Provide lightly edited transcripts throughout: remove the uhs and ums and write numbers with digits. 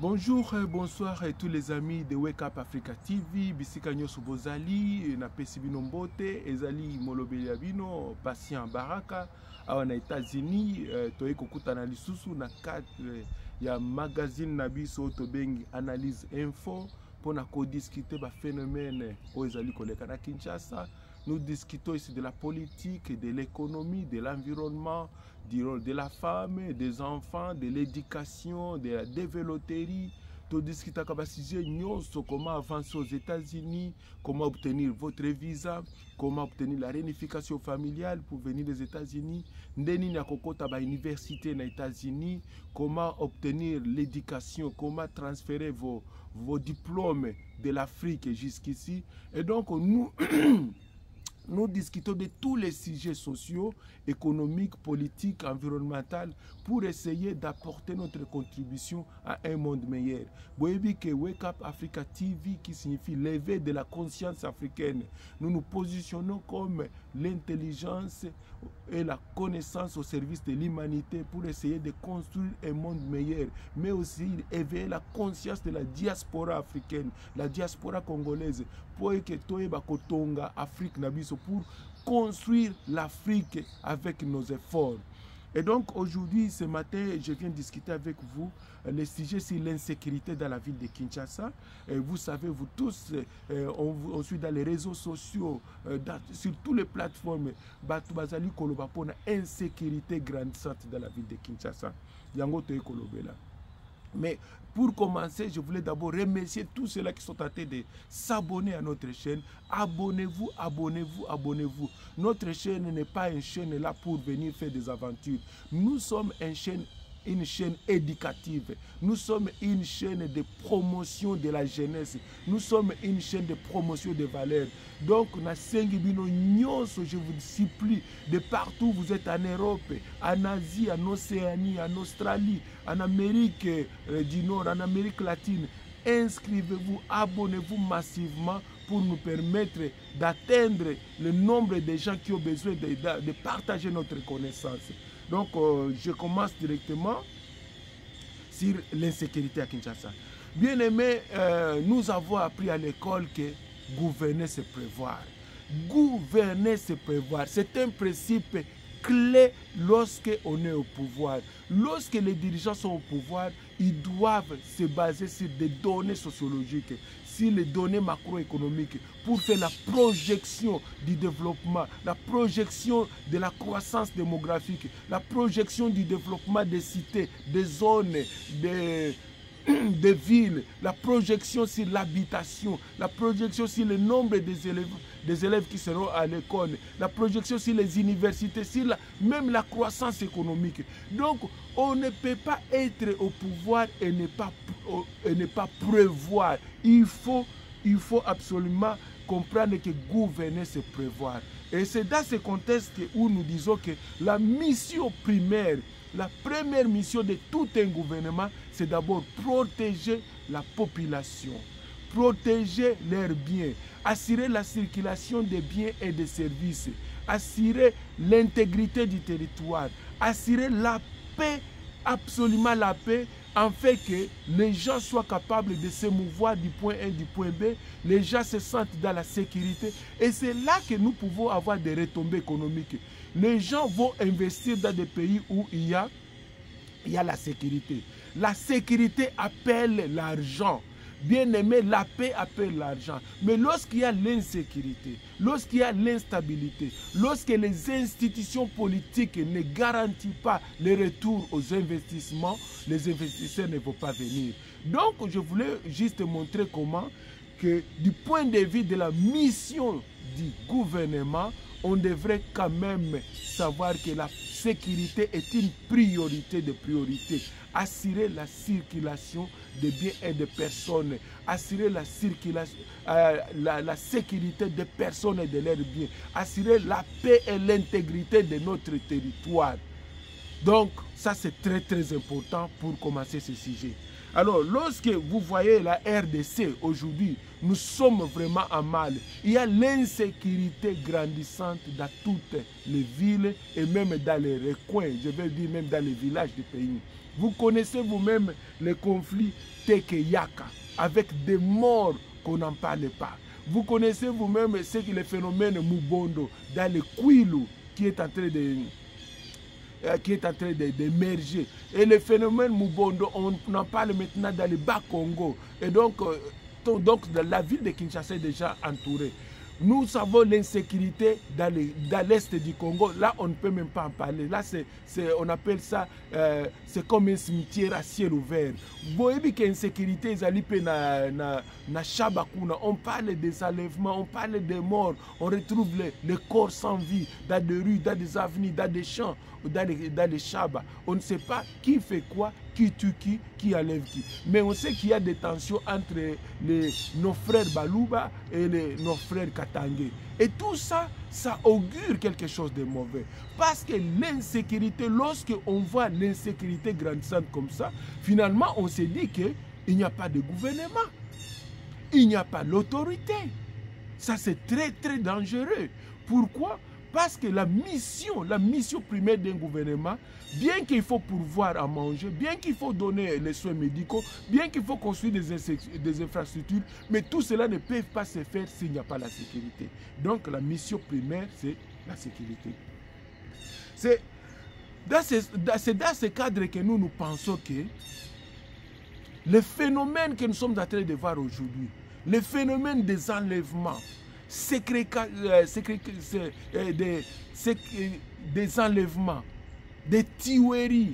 Bonjour, bonsoir à tous les amis de Wake Up Africa TV. Bisika nyoso bozali na pesi bino mbote ezali molobeli ya bino Patient Baraka awa na États-Unis. Toye kokutana lisusu na cadre ya magazine na biso tobengi Analyse Info pona ko discuter ba phénomène o ezali koleka na Kinshasa. Nous discutons ici de la politique, de l'économie, de l'environnement, du rôle de la femme, des enfants, de l'éducation, de la développerie. Nous discutons comment avancer aux États-Unis, comment obtenir votre visa, comment obtenir la réunification familiale pour venir des États-Unis, université aux États-Unis, comment obtenir l'éducation, comment transférer vos diplômes de l'Afrique jusqu'ici. Et donc nous... Nous discutons de tous les sujets sociaux, économiques, politiques, environnementaux pour essayer d'apporter notre contribution à un monde meilleur. Vous voyez que Wake Up Africa TV, qui signifie lever de la conscience africaine, nous nous positionnons comme l'intelligence et la connaissance au service de l'humanité pour essayer de construire un monde meilleur, mais aussi éveiller la conscience de la diaspora africaine, la diaspora congolaise, pour que Toyeba Kotonga, Afrique Nabiso, pour construire l'Afrique avec nos efforts. Et donc aujourd'hui, ce matin, je viens discuter avec vous le sujet sur l'insécurité dans la ville de Kinshasa. Et vous savez, vous tous, on suit dans les réseaux sociaux, sur toutes les plateformes, Batubazali Kolobapona, insécurité grandissante dans la ville de Kinshasa. Yango Toye Kolobela. Mais pour commencer, je voulais d'abord remercier tous ceux-là qui sont tentés de s'abonner à notre chaîne. Abonnez-vous, abonnez-vous, abonnez-vous. Notre chaîne n'est pas une chaîne là pour venir faire des aventures. Nous sommes une chaîne éducative. Nous sommes une chaîne de promotion de la jeunesse. Nous sommes une chaîne de promotion des valeurs. Donc, je vous supplie, de partout vous êtes en Europe, en Asie, en Océanie, en Australie, en Amérique du Nord, en Amérique latine, inscrivez-vous, abonnez-vous massivement pour nous permettre d'atteindre le nombre de gens qui ont besoin de partager notre connaissance. Donc, je commence directement sur l'insécurité à Kinshasa. Bien aimé, nous avons appris à l'école que gouverner, c'est prévoir. Gouverner, c'est prévoir. C'est un principe clé lorsque on est au pouvoir. Lorsque les dirigeants sont au pouvoir, ils doivent se baser sur des données sociologiques, sur les données macroéconomiques pour faire la projection du développement, la projection de la croissance démographique, la projection du développement des cités, des zones, des villes, la projection sur l'habitation, la projection sur le nombre des élèves qui seront à l'école, la projection sur les universités, sur même la croissance économique. Donc, on ne peut pas être au pouvoir et ne pas prévoir. Il faut absolument comprendre que gouverner, c'est prévoir. Et c'est dans ce contexte où nous disons que la mission primaire, la première mission de tout un gouvernement, c'est d'abord protéger la population, protéger leurs biens, assurer la circulation des biens et des services, assurer l'intégrité du territoire, assurer la paix, absolument la paix, en fait que les gens soient capables de se mouvoir du point A du point B, les gens se sentent dans la sécurité. Et c'est là que nous pouvons avoir des retombées économiques. Les gens vont investir dans des pays où il y a la sécurité. La sécurité appelle l'argent. Bien aimé, la paix appelle l'argent. Mais lorsqu'il y a l'insécurité, lorsqu'il y a l'instabilité, lorsque les institutions politiques ne garantissent pas le retour aux investissements, les investisseurs ne vont pas venir. Donc, je voulais juste montrer comment, que du point de vue de la mission du gouvernement, on devrait quand même savoir que la sécurité est une priorité de priorité. Assurer la circulation des biens et des personnes, assurer la circulation, la sécurité des personnes et de leurs biens, assurer la paix et l'intégrité de notre territoire. Donc, ça c'est très très important pour commencer ce sujet. Alors, lorsque vous voyez la RDC aujourd'hui, nous sommes vraiment en mal. Il y a l'insécurité grandissante dans toutes les villes et même dans les recoins, je vais dire même dans les villages du pays. Vous connaissez vous-même le conflit Teke-Yaka, avec des morts qu'on n'en parle pas. Vous connaissez vous-même ce que le phénomène Mubondo dans le Kwilu qui est en train d'émerger. Et le phénomène Mubondo, on en parle maintenant dans le Bas-Congo. Et donc la ville de Kinshasa est déjà entourée. Nous savons l'insécurité dans l'est du Congo. Là, on ne peut même pas en parler. Là, on appelle ça, c'est comme un cimetière à ciel ouvert. Vous voyez que l'insécurité, on parle des enlèvements, on parle des morts. On retrouve les corps sans vie dans des rues, dans des avenues, dans des champs, dans les chabas. On ne sait pas qui fait quoi, qui tue qui enlève qui. Mais on sait qu'il y a des tensions entre nos frères Baluba et nos frères Katangé. Et tout ça, ça augure quelque chose de mauvais. Parce que l'insécurité, lorsque on voit l'insécurité grandissante comme ça, finalement, on se dit qu'il n'y a pas de gouvernement. Il n'y a pas l'autorité. Ça, c'est très, très dangereux. Pourquoi ? Parce que la mission primaire d'un gouvernement, bien qu'il faut pourvoir à manger, bien qu'il faut donner les soins médicaux, bien qu'il faut construire des infrastructures, mais tout cela ne peut pas se faire s'il n'y a pas la sécurité. Donc la mission primaire, c'est la sécurité. C'est dans ce cadre que nous pensons que le phénomène que nous sommes en train de voir aujourd'hui, le phénomène des enlèvements, des enlèvements, des tueries,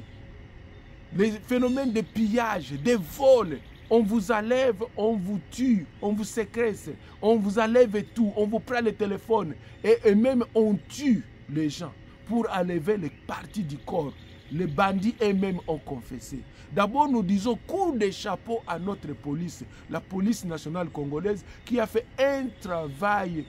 les phénomènes de pillage, des vols. On vous enlève, on vous tue, on vous séquestre, on vous enlève tout, on vous prend le téléphone et même on tue les gens pour enlever les parties du corps. Les bandits eux-mêmes ont confessé. D'abord, nous disons coup de chapeau à notre police, la police nationale congolaise, qui a fait un travail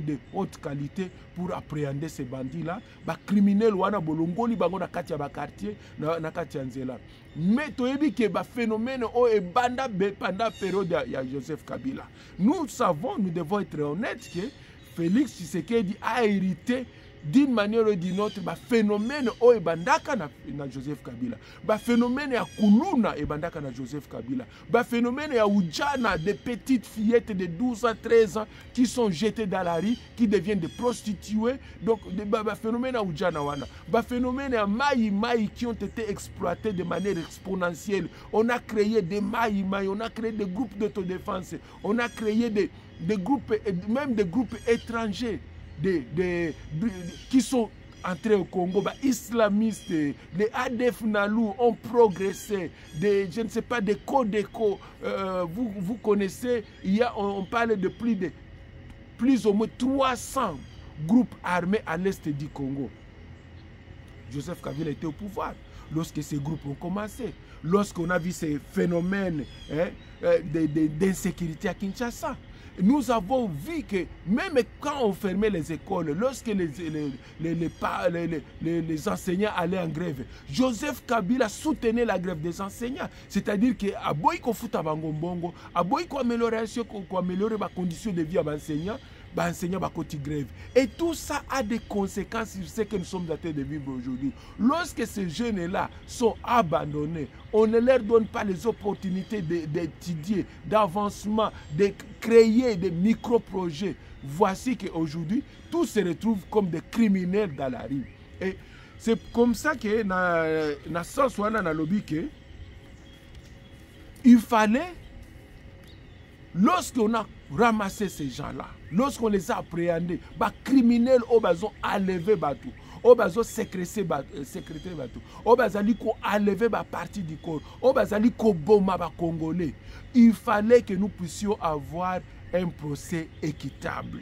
de haute qualité pour appréhender ces bandits-là. Les criminels, wana bolongoli bango na kati ya ba quartier, na kati ya nzela. Mais toyebi ke ba phénomène o e banda pendant période ya Joseph Kabila. Nous savons, nous devons être honnêtes que Félix Tshisekedi a hérité d'une manière ou d'une autre, bah phénomène o ebandaka na Joseph Kabila, bah phénomène ya kuluna ebandaka na Joseph Kabila, bah phénomène ya ujana des petites fillettes de 12 à 13 ans qui sont jetées dans la rue, qui deviennent des prostituées, donc bah phénomène ya ujana wana, bah phénomène ya maï qui ont été exploités de manière exponentielle. On a créé des maï, on a créé des groupes d'autodéfense, on a créé des groupes, même des groupes étrangers qui sont entrés au Congo, bah, islamistes, les ADF Nalou ont progressé, je ne sais pas, des Codeco, vous connaissez, on parle de plus ou moins 300 groupes armés à l'est du Congo. Joseph Kabila était au pouvoir lorsque ces groupes ont commencé, lorsqu'on a vu ces phénomènes d'insécurité à Kinshasa. Nous avons vu que même quand on fermait les écoles, lorsque les enseignants allaient en grève, Joseph Kabila soutenait la grève des enseignants. C'est-à-dire que aboyi ko futa bangombongo, aboyi ko améliorer les conditions de vie à l'enseignant, enseignants bakoti grève. Et tout ça a des conséquences sur ce que nous sommes en train de vivre aujourd'hui. Lorsque ces jeunes-là sont abandonnés, on ne leur donne pas les opportunités d'étudier, d'avancement, de créer des micro-projets. Voici qu'aujourd'hui, tous se retrouvent comme des criminels dans la rue. Et c'est comme ça que na sens wana na lobby que il fallait, lorsqu'on a ramassé ces gens-là, lorsqu'on les a appréhendés, les criminels ont enlevé bateau, ont sécrété bateau, ont enlevé la partie du corps, ont bomba les Congolais. Il fallait que nous puissions avoir un procès équitable.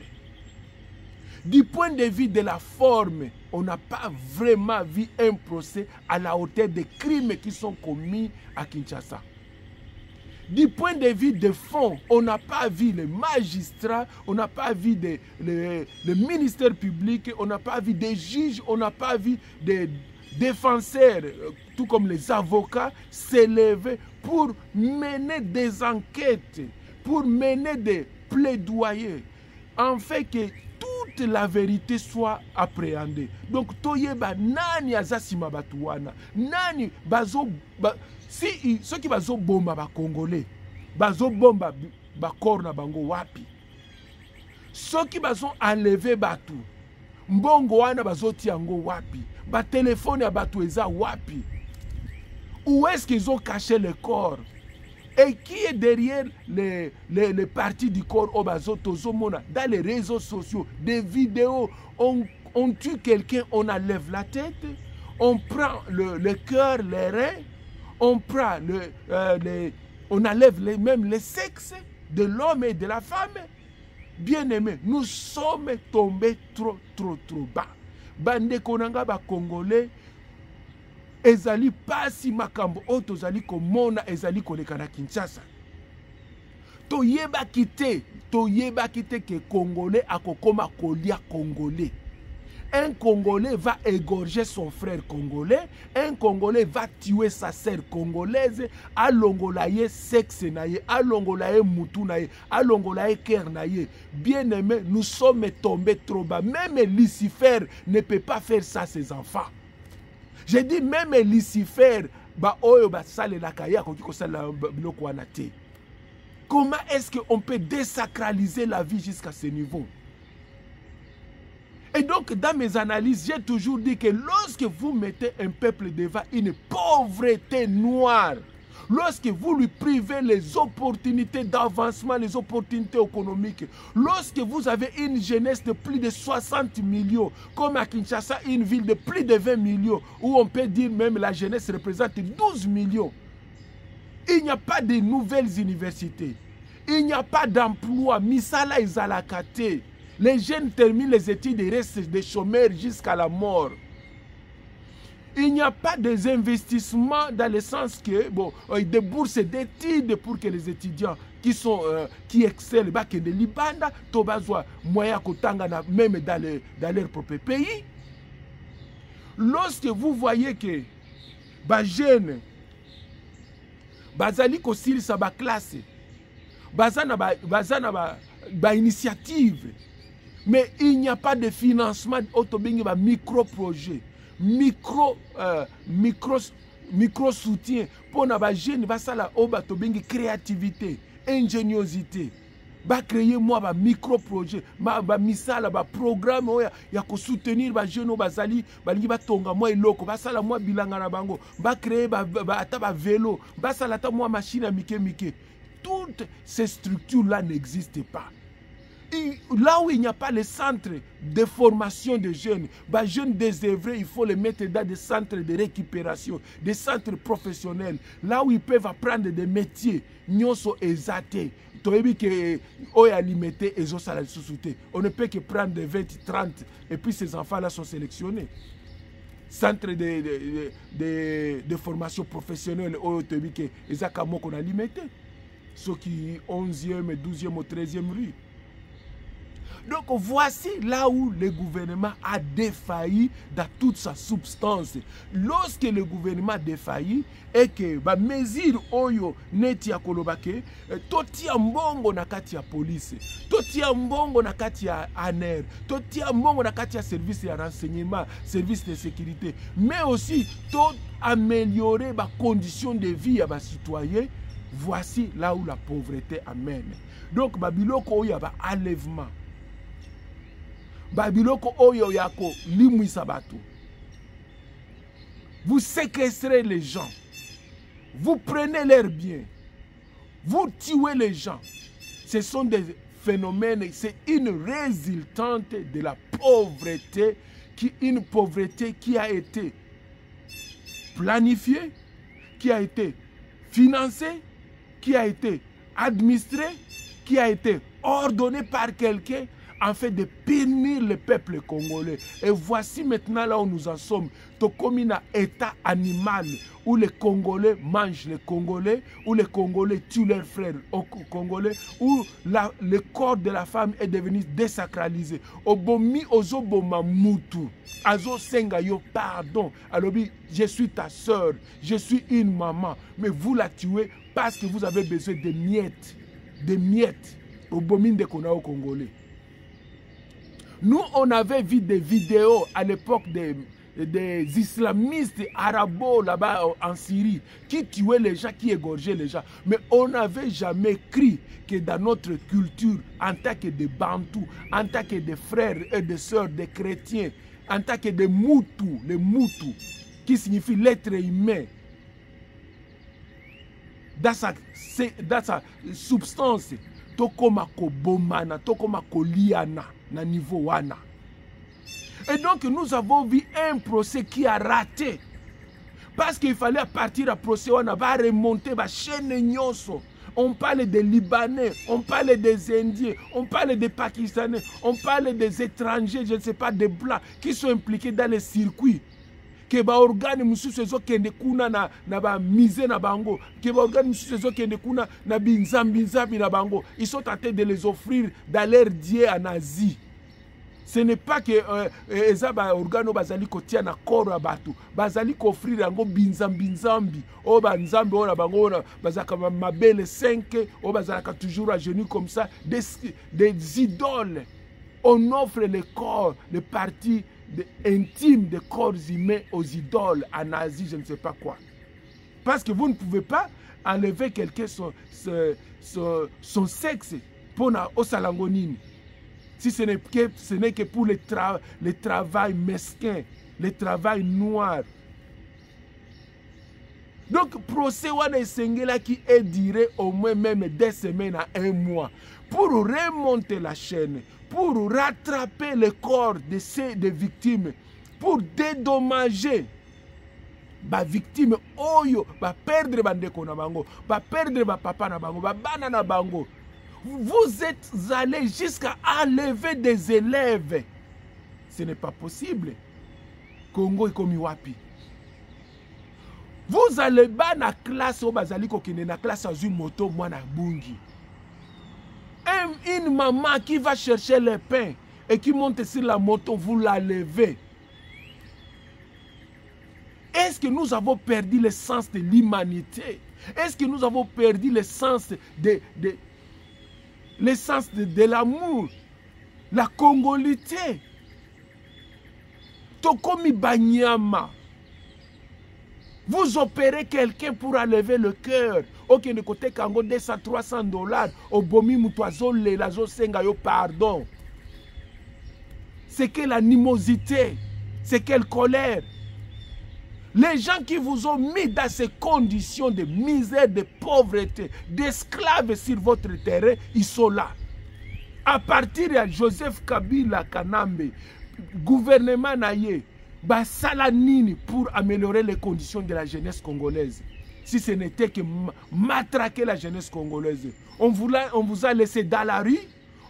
Du point de vue de la forme, on n'a pas vraiment vu un procès à la hauteur des crimes qui sont commis à Kinshasa. Du point de vue de fond, on n'a pas vu les magistrats, on n'a pas vu le ministère public, on n'a pas vu des juges, on n'a pas vu des défenseurs, tout comme les avocats, s'élever pour mener des enquêtes, pour mener des plaidoyers, en fait que toute la vérité soit appréhendée. Donc toyeba nani azasima batuwana, nani bazo si ceux qui bazo bomba ba congolais, bazo bomba ba corps na bango wapi. Ceux qui bazo enlever batu, mbongo wana bazo tiango wapi, ba téléphone ya batu eza wapi. Où est-ce qu'ils ont caché le corps? Et qui est derrière les parties du corps au bazotozomona? Dans les réseaux sociaux, des vidéos, on tue quelqu'un, on enlève la tête, on prend le cœur, les reins, on prend on enlève même le sexe de l'homme et de la femme. Bien aimé, nous sommes tombés trop bas. Bande konanga ba Congolais, ezali pasi makambo o tozali komona ezali koleka na Kinshasa. Toyeba kite ke Congolais akokoma kolia Congolais. Un Congolais va égorger son frère congolais, un Congolais va tuer sa sœur congolaise, alongolaye sexe naye, alongolaye mutu naye, alongolaye cœur naye. Bien aimé, nous sommes tombés trop bas. Même Lucifer ne peut pas faire ça à ses enfants. J'ai dit même Lucifer, comment est-ce qu'on peut désacraliser la vie jusqu'à ce niveau? Et donc, dans mes analyses, j'ai toujours dit que lorsque vous mettez un peuple devant une pauvreté noire, lorsque vous lui privez les opportunités d'avancement, les opportunités économiques, lorsque vous avez une jeunesse de plus de 60 millions, comme à Kinshasa, une ville de plus de 20 millions, où on peut dire même la jeunesse représente 12 millions, il n'y a pas de nouvelles universités, il n'y a pas d'emploi, misala izalakate. Les jeunes terminent les études et restent des chômeurs jusqu'à la mort. Il n'y a pas des investissements dans le sens que, bon, des bourses d'études pour que les étudiants qui excellent, que de Libanda, Tobazwa, Moya Kotanga, même dans leur propre pays. Lorsque vous voyez que, les jeunes, bazali kosili sa ba classe, bazana ba initiative, mais il n'y a pas de financement autobingi ba micro-projet, micro soutien pour na ba jeune basala oba tobingi créativité, ingéniosité. Ba créer moi ba micro-projet, ba misala ba programme ya ko soutenir ba jeune bazali balingi batonga moi eloko basala moi bilanga na bango, ba créer ba ata ba vélo, basala ta moi machine à mike. Toutes ces structures là n'existent pas. Et là où il n'y a pas les centres de formation de jeunes, bah jeunes désœuvrés, il faut les mettre dans des centres de récupération, des centres professionnels, là où ils peuvent apprendre des métiers. Nyonso ezate, toyebi ke oya limité et la société. On ne peut que prendre des 20, 30 et puis ces enfants-là sont sélectionnés. Centre de formation professionnelle, toyebi ke ezaka moko na limité. Ceux qui 11e, 12e ou 13e rue. Donc voici là où le gouvernement a défailli dans toute sa substance. Lorsque le gouvernement a défailli et que ba mesure oyo neti ya kolobake, totia mbongo na kati ya police, totia mbongo na kati ya ANR, totia mbongo na kati ya service ya renseignement, service de sécurité, mais aussi tout améliorer ba conditions de vie à ba citoyens. Voici là où la pauvreté amène. Donc babiloko oyo ba enlèvement. Babiloko oyo yako limwisa bato. Vous séquestrez les gens. Vous prenez leurs biens. Vous tuez les gens. Ce sont des phénomènes, c'est une résultante de la pauvreté, une pauvreté qui a été planifiée, qui a été financée, qui a été administrée, qui a été ordonnée par quelqu'un en fait de punir le peuple congolais. Et voici maintenant là où nous en sommes. Comme un état animal où les Congolais mangent les Congolais, où les Congolais tuent leurs frères congolais, où le corps de la femme est devenu désacralisé. Obomi ozoboma mutu. Azo senga yo pardon. Alors je suis ta soeur, je suis une maman, mais vous la tuez parce que vous avez besoin de miettes. Des miettes. Obomi de kona au Congolais. Nous, on avait vu des vidéos à l'époque des islamistes arabes là-bas en Syrie qui tuaient les gens, qui égorgeaient les gens. Mais on n'avait jamais cru que dans notre culture, en tant que des Bantous, en tant que des frères et des sœurs, des chrétiens, en tant que des Moutou, les Moutou, qui signifie l'être humain, dans sa substance, tokoma ko bomana, tokoma ko liana, na niveau wana. Et donc nous avons vu un procès qui a raté. Parce qu'il fallait partir à procès, on va remonter la chaîne nyonso. On parle des Libanais, on parle des Indiens, on parle des Pakistanais, on parle des étrangers, je ne sais pas, des Blancs, qui sont impliqués dans les circuits. Que ba organe mususu ezo kende kuna na ba mise na bango, que ba organe mususu ezo kende kuna na binzambi na bango. Ils sont en train de les offrir dans leur dieu en Asie. Ce n'est pas que eza ba organo bazali kotia na koro abatu, bazali ko offrir yango binzambi. O ba nzambi o na bango na bazaka mabele 5, o bazaka toujours à genoux comme ça, des idoles. On offre le corps, les parties intime des corps humains aux idoles en Asie, je ne sais pas quoi. Parce que vous ne pouvez pas enlever quelqu'un son sexe pour au salangonine. Si ce n'est que pour le travail mesquin, le travail noir. Donc, procès wana esengela qui est duré au moins même 2 semaines à 1 mois pour remonter la chaîne, pour rattraper le corps des victimes, pour dédommager les victimes oyo, perdre bandeko na bango, perdre papa na bango, bana na bango. Vous êtes allés jusqu'à enlever des élèves. Ce n'est pas possible. Congo est comme Iwapi. Vous allez dans la classe, au bazali kokene na classe à une moto, moi na bungi. Une maman qui va chercher le pain et qui monte sur la moto, vous la levez. Est-ce que nous avons perdu le sens de l'humanité? Est-ce que nous avons perdu le sens de l'amour, la congolité? Tokomi Banyama. Vous opérez quelqu'un pour enlever le cœur. Ok, de côté Kango, 200-300 $. Au bomi mutoazo le lazo senga yo pardon. C'est quelle animosité? C'est quelle colère? Les gens qui vous ont mis dans ces conditions de misère, de pauvreté, d'esclaves sur votre terrain, ils sont là. À partir de Joseph Kabila Kanambe, gouvernement naïe, Basalanini pour améliorer les conditions de la jeunesse congolaise. Si ce n'était que matraquer la jeunesse congolaise. On vous a laissé dans la rue,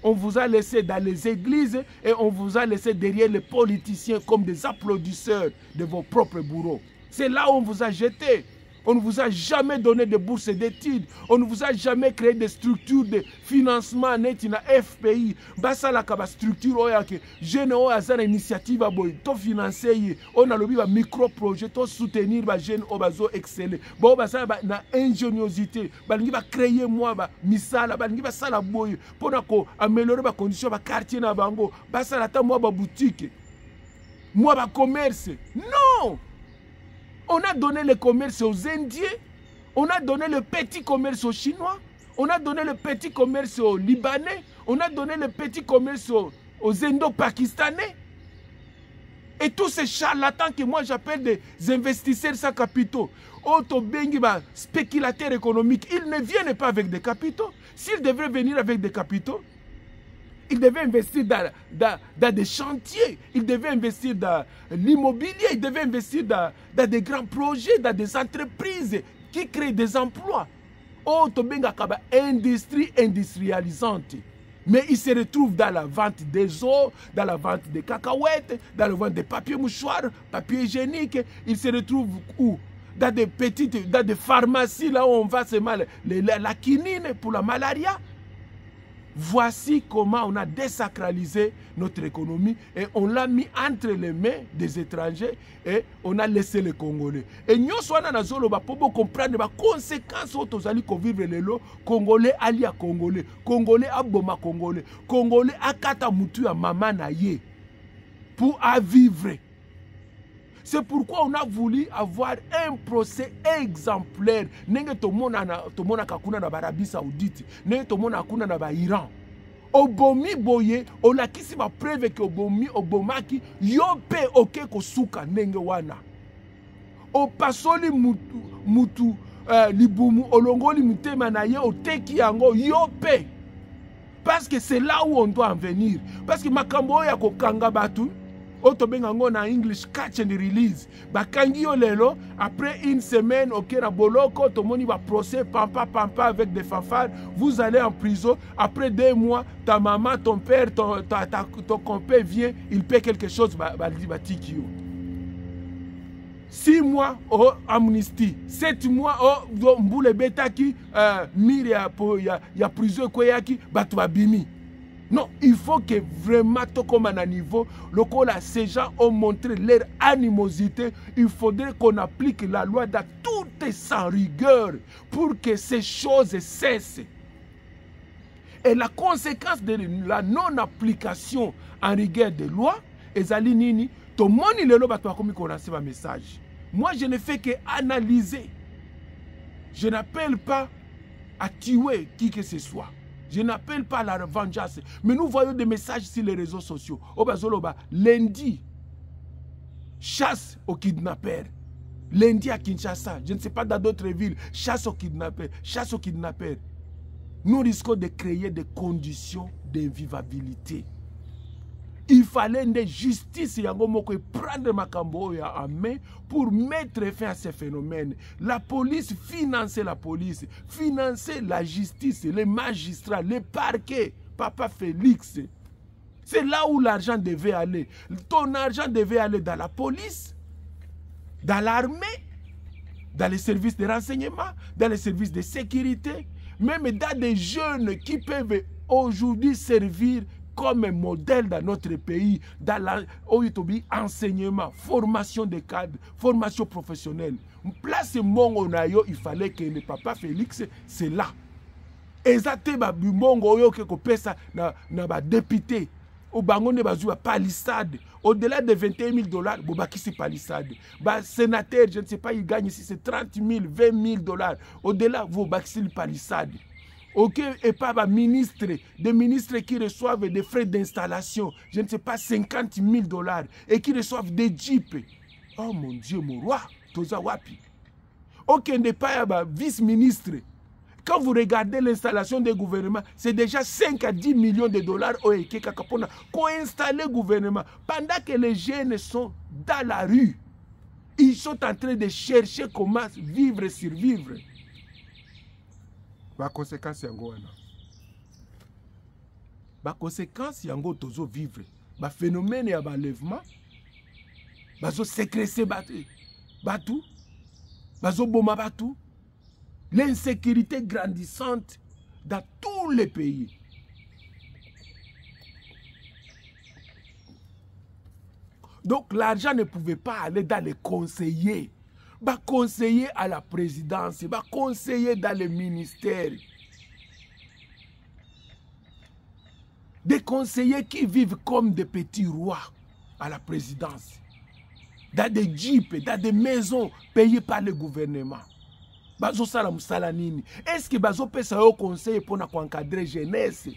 on vous a laissé dans les églises et on vous a laissé derrière les politiciens comme des applaudisseurs de vos propres bourreaux. C'est là où on vous a jeté. On ne vous a jamais donné de bourses d'études. On ne vous a jamais créé des structures de financement net na FPI. Basa la kaba structure oya ke jeune o azana initiative aboy to financer on a lobi ba micro projet to soutenir ba jeune o bazo exceller. Bo basa na ingéniosité, balingi ba créer moi ba misala balingi ba sala boy pona ko améliorer ba condition ba quartier na bango. Basa la ta moi ba boutique. Moi ba commerce. Non! On a donné le commerce aux Indiens, on a donné le petit commerce aux Chinois, on a donné le petit commerce aux Libanais, on a donné le petit commerce aux Indo-Pakistanais. Et tous ces charlatans que moi j'appelle des investisseurs sans capitaux, spéculateurs économiques, ils ne viennent pas avec des capitaux. S'ils devraient venir avec des capitaux, ils devaient investir dans des chantiers, ils devaient investir dans l'immobilier, ils devaient investir dans des grands projets, dans des entreprises qui créent des emplois. Oh, Tobenga Kaba, industrie industrialisante. Mais ils se retrouvent dans la vente des eaux, dans la vente des cacahuètes, dans la vente des papiers mouchoirs, papiers hygiéniques. Ils se retrouvent où? Dans des pharmacies, là où on va se mal, la quinine pour la malaria. Voici comment on a désacralisé notre économie et on l'a mis entre les mains des étrangers et on a laissé les Congolais. Et nous sommes pour comprendre les conséquences de vivre les lots. Congolais ali à Congolais, Congolais à Boma Congolais, Congolais à Kata Mutu à Mama Naye pour à vivre. C'est pourquoi on a voulu avoir un procès exemplaire. Nenge tomona kakuna na Arabie Saoudite, nenge tomona kakuna na Iran. Obomi boye, olakisi ma preuve ke obomi obomaki yope oke kosuka nenge wana. Opasoli mutu libumu olongoli mutema na ye oteki yango yope. Parce que c'est là où on doit en venir. Parce que makambo ya kokanga batu Otobengango na English catch and release. Bakangi yo lelo, après une semaine, ok, na boloko, tomoni va procès, pampa, avec des fanfares, vous allez en prison. Après 2 mois, ta maman, ton père, ton compère vient, il paie quelque chose, tiki yo. 6 mois, oh, amnistie. 7 mois, oh, mboule betaki, mire ya prison, kweyaki, batubabimi. Non, il faut que vraiment, comme à un niveau, ces gens ont montré leur animosité. Il faudrait qu'on applique la loi dans toutes sans rigueur pour que ces choses cessent. Et la conséquence de la non-application en rigueur des lois, ezali nini, tout le monde le loba toi comme connaissez ma message. Moi, je ne fais que analyser. Je n'appelle pas à tuer qui que ce soit. Je n'appelle pas à la vengeance. Mais nous voyons des messages sur les réseaux sociaux. Lundi, chasse aux kidnappeurs. Lundi à Kinshasa, je ne sais pas dans d'autres villes, chasse aux kidnappeurs, chasse aux kidnappeurs. Nous risquons de créer des conditions d'invivabilité. Il fallait une justice et prendre Makambo en main pour mettre fin à ces phénomènes. La police finançait la police, finançait la justice, les magistrats, les parquets. Papa Félix, c'est là où l'argent devait aller. Ton argent devait aller dans la police, dans l'armée, dans les services de renseignement, dans les services de sécurité, même dans des jeunes qui peuvent aujourd'hui servir comme un modèle dans notre pays, dans l'enseignement, formation des cadres, formation professionnelle. Place Mongo Nayo, il fallait que le papa Félix, c'est là. Exactement, Mongo Yo que pesa na député. Au bangon de bazou palissade. Au-delà de 21 000 $, Bobaki c'est palissade. Sénateur, je ne sais pas, il gagne ici, c'est 30 000, 20 000 $. Au-delà, Bobaki c'est palissade. Ok, et pas ministre, des ministres qui reçoivent des frais d'installation, je ne sais pas, 50 000 $, et qui reçoivent des jeeps. Oh mon Dieu, mon roi, Toza Wapi. Ok, n'est pas vice-ministre. Quand vous regardez l'installation des gouvernements, c'est déjà 5 à 10 millions de $, pour installer le gouvernement. Pendant que les jeunes sont dans la rue, ils sont en train de chercher comment vivre et survivre. La conséquence yango wana. La conséquence yango tozo vivre. Le phénomène ya balèvement. Bazo sécresser batu. Bazo boma batu. L'insécurité grandissante dans tous les pays. Donc l'argent ne pouvait pas aller dans les conseillers. Conseiller à la présidence, conseiller dans les ministères. Des conseillers qui vivent comme des petits rois à la présidence. Dans des jeeps, dans des maisons payées par le gouvernement. Est-ce que Bazo peut au conseil pour encadrer jeunesse?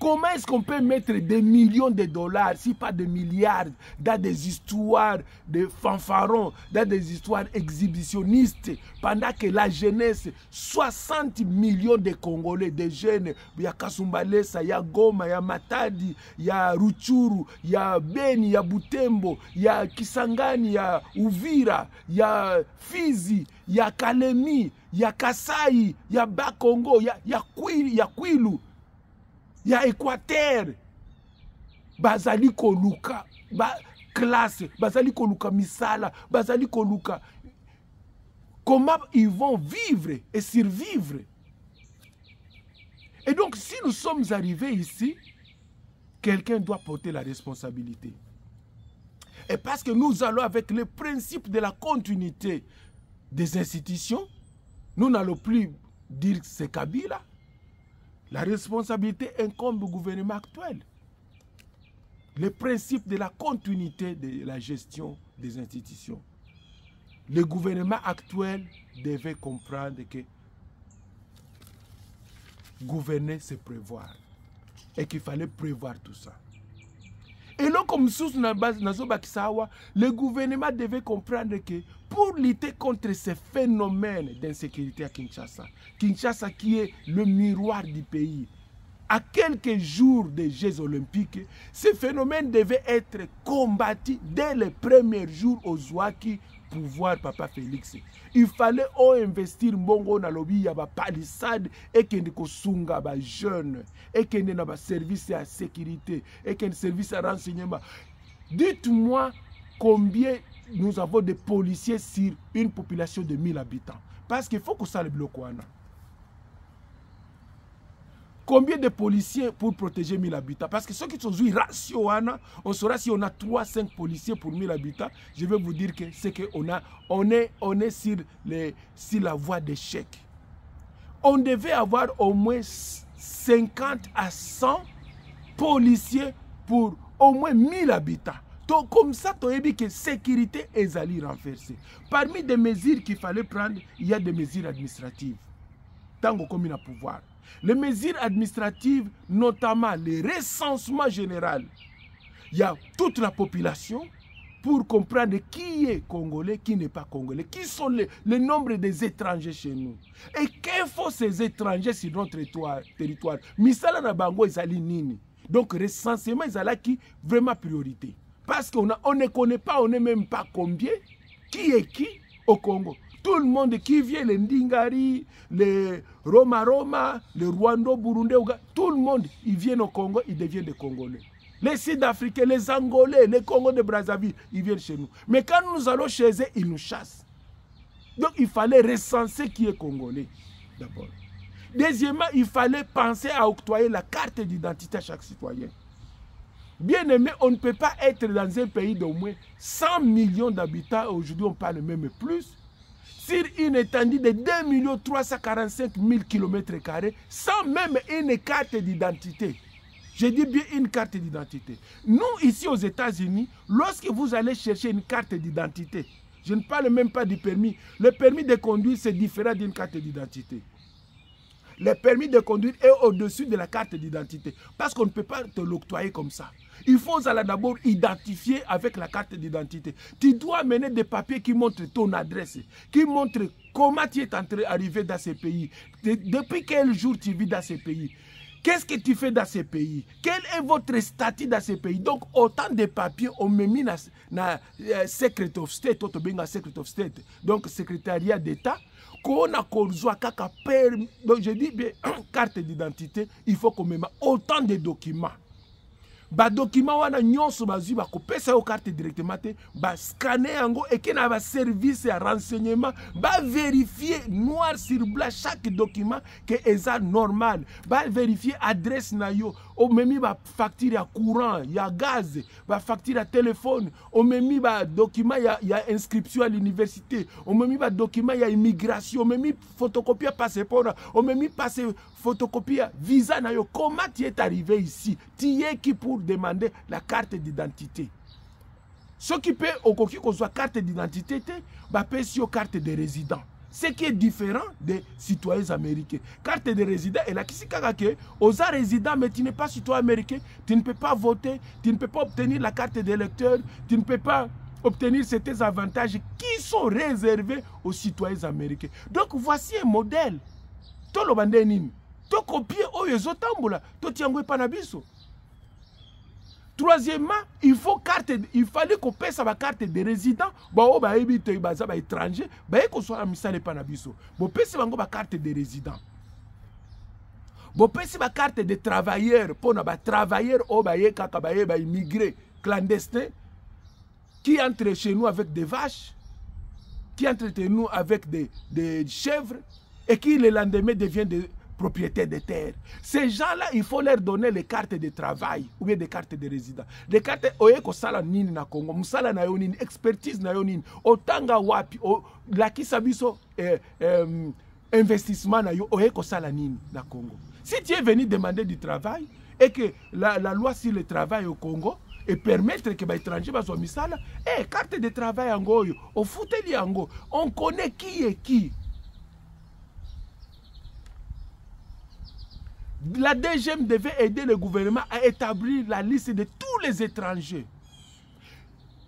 Comment est-ce qu'on peut mettre des millions de $, si pas des milliards, dans des histoires de fanfarons, dans des histoires exhibitionnistes, pendant que la jeunesse, 60 millions de Congolais, de jeunes, il y a Kasumbalesa, il y a Goma, il y a Matadi, il y a Ruchuru, il y a Beni, il y a Butembo, il y a Kisangani, il y a Uvira, il y a Fizi, il y a Kalemi, il y a Kasai, il y a Bakongo, il y a Kwilu. Il y a Équateur, Bazali Koluka, classe, Bazali Koluka Misala, Bazali Koluka. Comment ils vont vivre et survivre? Et donc, si nous sommes arrivés ici, quelqu'un doit porter la responsabilité. Et parce que nous allons avec le principe de la continuité des institutions, nous n'allons plus dire que c'est Kabila. La responsabilité incombe au gouvernement actuel. Le principe de la continuité de la gestion des institutions. Le gouvernement actuel devait comprendre que gouverner, c'est prévoir. Et qu'il fallait prévoir tout ça. Et là, comme le gouvernement devait comprendre que pour lutter contre ces phénomènes d'insécurité à Kinshasa, Kinshasa qui est le miroir du pays, à quelques jours des Jeux olympiques, ces phénomènes devaient être combattus dès les premiers jours au Zouaki pouvoir Papa Félix. Il fallait investir mbongo na lobby ya ba palissade et kende ko sunga ba jeune et kende na ba service à sécurité et kende service à renseignement. Dites-moi combien nous avons de policiers sur une population de 1000 habitants. Parce qu'il faut que ça le bloque. Combien de policiers pour protéger 1000 habitants? Parce que ceux qui sont joués ratio, on saura si on a 3-5 policiers pour 1000 habitants. Je vais vous dire que c'est qu'on est sur la voie d'échec. On devait avoir au moins 50 à 100 policiers pour au moins 1000 habitants. Donc, comme ça, tu as dit que la sécurité est allée renforcer. Parmi les mesures qu'il fallait prendre, il y a des mesures administratives. Tant qu'on a pouvoir. Les mesures administratives, notamment le recensement général. Il y a toute la population pour comprendre qui est congolais, qui n'est pas congolais, qui sont le nombre des étrangers chez nous. Et que font ces étrangers sur notre territoire? Misala na bango ezali nini? Donc recensement ezala qui vraiment priorité. Parce qu'on ne connaît pas, on n'est même pas combien, qui est qui au Congo. Tout le monde qui vient, les Ndingari, les Roma, les Rwando, Burundi, tout le monde, ils viennent au Congo, ils deviennent des Congolais. Les Sud-Africains, les Angolais, les Congos de Brazzaville, ils viennent chez nous. Mais quand nous allons chez eux, ils nous chassent. Donc il fallait recenser qui est Congolais, d'abord. Deuxièmement, il fallait penser à octroyer la carte d'identité à chaque citoyen. Bien aimé, on ne peut pas être dans un pays d'au moins 100 millions d'habitants, aujourd'hui on parle même plus, sur une étendue de 2 345 000 km², sans même une carte d'identité. Je dis bien une carte d'identité. Nous, ici aux États-Unis, lorsque vous allez chercher une carte d'identité, je ne parle même pas du permis. Le permis de conduire, c'est différent d'une carte d'identité. Le permis de conduire est au-dessus de la carte d'identité. Parce qu'on ne peut pas te l'octroyer comme ça. Il faut d'abord identifier avec la carte d'identité. Tu dois amener des papiers qui montrent ton adresse, qui montrent comment tu es arrivé dans ce pays, depuis quel jour tu vis dans ce pays. Qu'est-ce que tu fais dans ce pays? Quel est votre statut dans ce pays? Donc, autant de papiers, on me mis dans Secret of State, Secret of State, donc secrétariat d'État, qu'on a donc je dis bien, carte d'identité, il faut qu'on mette autant de documents. Ba document wana nyonso bazui ba kopesa yo carte directement te ba scanner yango et que na ba service à renseignement ba vérifier noir sur blanc chaque document que est normal ba vérifier adresse na yo o memi ba facture ya courant ya gaz ba facture ya téléphone o memi ba document ya inscription à l'université o memi ba document ya immigration o memi photocopie passeport o memi photocopie visa na yo. Comment tu es arrivé ici? Tu es qui pour demander la carte d'identité? Ce qui peut au coquille qu'on soit carte d'identité, bah paye sur carte de résident. Ce qui est différent des citoyens américains. Carte de résident est là qui s'est aux résidents, mais tu n'es pas citoyen américain, tu ne peux pas voter, tu ne peux pas obtenir la carte d'électeur, tu ne peux pas obtenir certains avantages qui sont réservés aux citoyens américains. Donc voici un modèle. Tout le monde est to copier oyo tambola to tiango panabiso. Troisièmement, il fallait qu'on paie sa carte de résident, ba o ba ebite ba za ba étranger, ba ko so misale panabiso. Bo pese bango ba carte de résident. Bo pese ba carte de travailleur pour na ba travailleur o ba ye kaka ba immigré clandestin qui entre chez nous avec des vaches, qui entre chez nous avec des chèvres et qui le lendemain devient propriétaires de terres. Ces gens-là, il faut leur donner les cartes de travail ou bien des cartes de résident. Les cartes, oye ko sala nini na Congo, musala na yo nini, expertise na yo nini, otanga wapi, la kisabiso investissement na yo, oye ko sala nini na Congo. Si tu es venu demander du travail et que la loi sur le travail au Congo et permettre que les étrangers soient mis là, carte de travail en goyo, au fouteli en go, on connaît qui est qui. La DGM devait aider le gouvernement à établir la liste de tous les étrangers.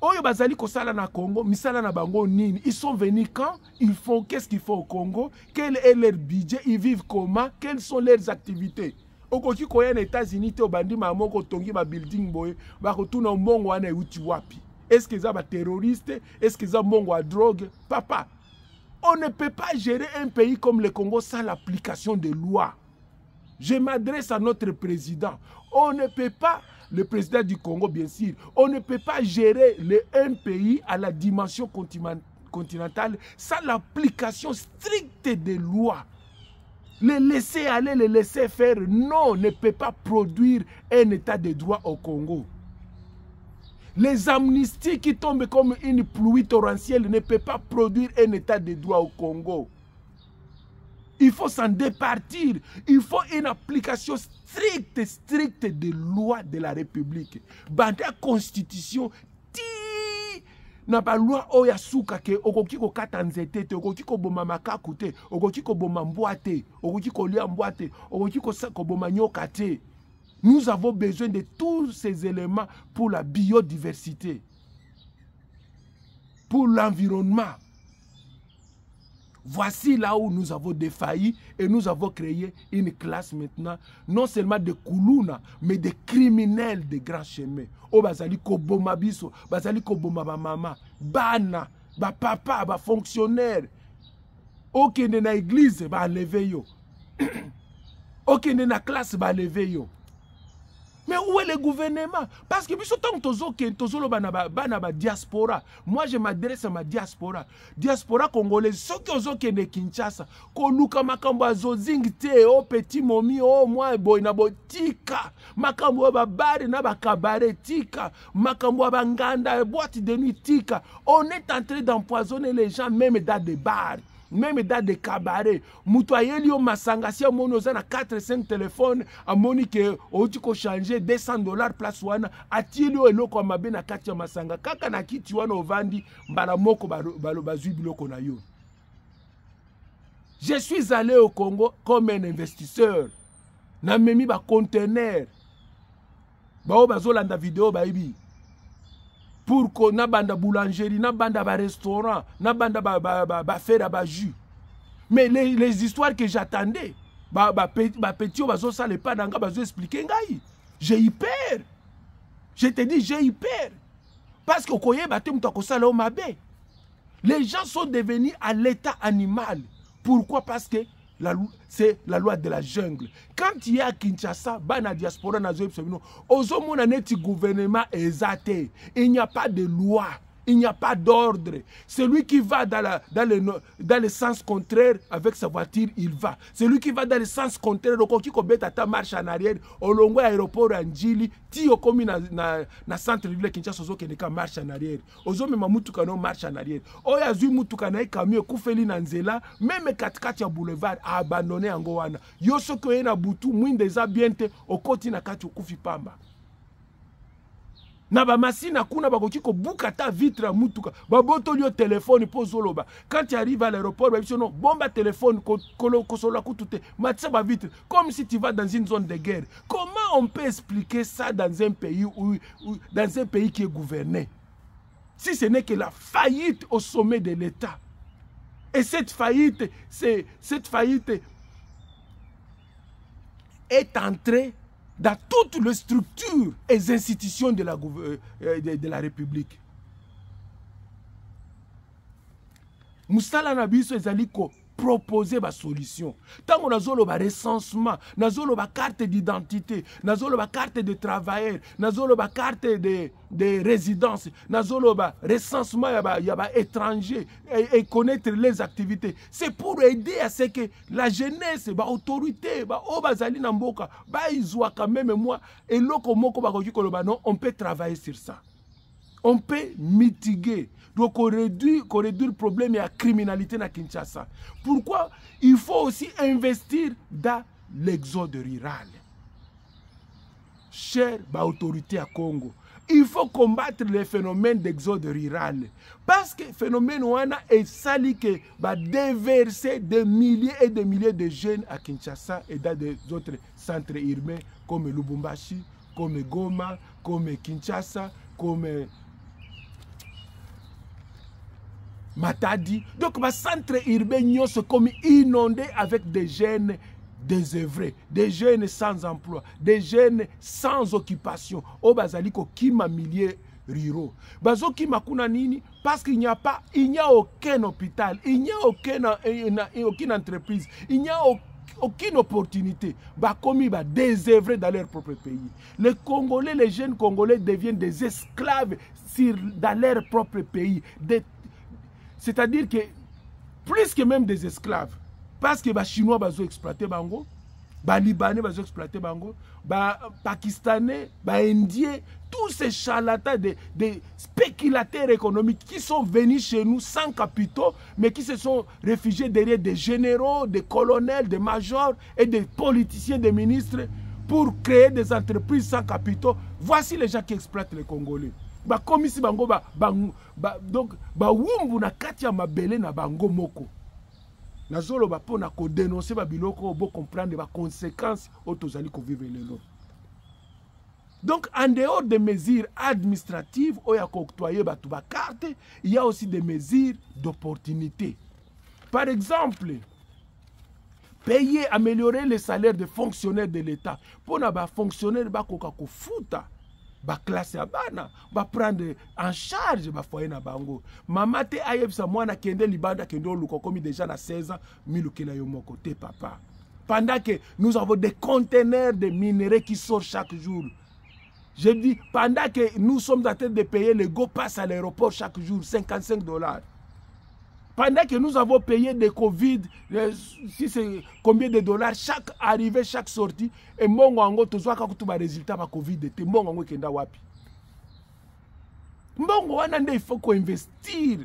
Oyo bazali kosala na Congo, misala na bango nini. Ils sont venus quand? Ils font qu'est-ce qu'ils font au Congo? Quel est leur budget? Ils vivent comment? Quelles sont leurs activités? Okoki koya na États-Unis te obandi mamoko tongi ba building boy, ba kotuna mbongo wana euti wapi? Est-ce que ça ba terroriste? Est-ce que ça mbongo à drogue? Papa, on ne peut pas gérer un pays comme le Congo sans l'application des lois. Je m'adresse à notre président. On ne peut pas, le président du Congo bien sûr, on ne peut pas gérer un pays à la dimension continentale sans l'application stricte des lois. Les laisser aller, les laisser faire, non, ne peut pas produire un état de droit au Congo. Les amnisties qui tombent comme une pluie torrentielle ne peuvent pas produire un état de droit au Congo. Il faut s'en départir. Il faut une application stricte des lois de la République. Banda constitution, ti na ba loi oya suka ke okoki ko kata nzete te, okoki ko boma makaku te, okoki ko boma mbwa te, okoki ko lia mbwa te, okoki ko boma nyoka te. Nous avons besoin de tous ces éléments pour la biodiversité, pour l'environnement. Voici là où nous avons défailli et nous avons créé une classe maintenant, non seulement de Koulouna, mais de criminels de grands chemins. Oh, bazali ko boma biso, bazali ko boma ba mama, bana, ba papa, ba fonctionnaire. Okende na église, ba lever yo. Okende na classe, ba lever yo. Mais où est le gouvernement? Parce que diaspora. Moi, je m'adresse à ma diaspora. Diaspora congolaise. Ceux qui ont ne Kinshasa. Koluka makambo azozingte. Oh petit momi. Oh moi boy na botika. Makambo babare na bakabare tika. Makambo banganda boîte de nuit tika. On est en train d'empoisonner les gens même dans des bars. Même dans des cabarets, Moutouayeli au Masanga, si on a 4-5 téléphones, à Monique, on dit qu'on change $200 place wana, à Tielio et l'oko mabe na katia Masanga, kaka na kiti wana ovandi, balamoko bazui biloko na yo. Je suis allé au Congo comme un investisseur. Na memi ba conteneur. Ba bazolanda vidéo ba ibi. Pour que na banda boulangerie, na banda ba restaurant, na banda ba faire ba jus. Mais les histoires que j'attendais, petit bazo ça le pas d'anga bazo expliquer ngai. J'ai eu peur. Je te dis j'ai eu peur. Parce que koye batem to ko sala o mabe. Les gens sont devenus à l'état animal. Pourquoi? Parce que c'est la loi de la jungle. Quand il y a Kinshasa, bana diaspora na zoepsomino, ozomona neti gouvernement ezate. Il n'y a pas de loi, il n'y a pas d'ordre. Celui qui va dans le sens contraire avec sa voiture, il va. Celui qui va dans le sens contraire, qui kobeta ta marche en arrière, au longo aéroport Anjili, ti okomi na centre ville Kinshasa ozo keneka marche en arrière. Ozo mema mutuka no marche en arrière. Oya zui mutuka na camion kufeli na nzela, même katikati ya boulevard abandonné yango wana. Yo soko ena butu mwinde za biente okoti na kati okufi pamba. Na ba masina kuna bakoki ko buka ta vitre ya mutuka baboto lio téléphone po zoloba. Quand tu arrives à l'aéroport ba biso non bomba téléphone ko solo kutute matsa ba vitre comme si tu vas dans une zone de guerre. Comment on peut expliquer ça dans un pays dans un pays qui est gouverné? Si ce n'est que la faillite au sommet de l'État. Et cette faillite est entrée dans toutes les structures et les institutions de la République. Moussala Nabiso ezali ko proposer ma solution. Tant qu'on a zolo ba recensement, na zolo ba carte d'identité, na zolo ba carte de travailleur, na zolo ba carte de résidence, na zolo ba recensement ya ba étranger et connaître les activités. C'est pour aider à ce que la jeunesse, ba autorité, ba obazali na mboka, ba izwa quand même moi et loko moko ba koki koloba non, on peut travailler sur ça. On peut mitiguer. Donc, on réduit le problème de la criminalité à Kinshasa. Pourquoi? Il faut aussi investir dans l'exode rural. Chère autorité à Congo, il faut combattre les phénomènes d'exode rural. Parce que le phénomène est sali que va déverser des milliers et des milliers de jeunes à Kinshasa et dans des autres centres urbains comme Lubumbashi, comme Goma, comme Kinshasa, comme Matadi. Donc, les centres urbains sont comme inondés avec des jeunes désœuvrés, des jeunes sans emploi, des jeunes sans occupation. Au bazali ko kima milieu ruraux. Bazo kima kuna nini? Parce qu'il n'y a pas, il n'y a aucun hôpital, il n'y a aucune entreprise, il n'y a aucune opportunité. Bah comme ils va désœuvrer dans leur propre pays. Les Congolais, les jeunes Congolais deviennent des esclaves dans leur propre pays. C'est-à-dire que plus que même des esclaves, parce que les Chinois vont exploiter bango, les Libanais vont exploiter bango, les Pakistanais, les Indiens, tous ces charlatans, des spéculateurs économiques qui sont venus chez nous sans capitaux, mais qui se sont réfugiés derrière des généraux, des colonels, des majors et des politiciens, des ministres pour créer des entreprises sans capitaux. Voici les gens qui exploitent les Congolais. Comme ici bango donc wumbu na kati ya mabele na bango moko na zolo ba pona ko dénoncer ba biloko bo comprendre ba conséquences autozali ko vivre lelo. Donc en dehors des mesures administratives oya ko octroyer ba tuba carte, il y a aussi des mesures d'opportunité. Par exemple, payer, améliorer les salaires des fonctionnaires de l'État. Pour na ba fonctionnaire ba koka ko futa ba classe ya bana ba prendre en charge ba foyer na bango. Mama te ayebisa mwana kende libanda kende oluko komi déjà na 16 ans milukela yo moko te papa. Pendant que nous avons des conteneurs de minerais qui sortent chaque jour. Je dis pendant que nous sommes en train de payer le go pass à l'aéroport chaque jour $55. Pendant que nous avons payé des Covid, si c'est combien de dollars, chaque arrivée, chaque sortie, et mon ango, tu vois quand tu as résultat par Covid, et mon ango kenda wapi. Mbongo wana il faut qu'on investir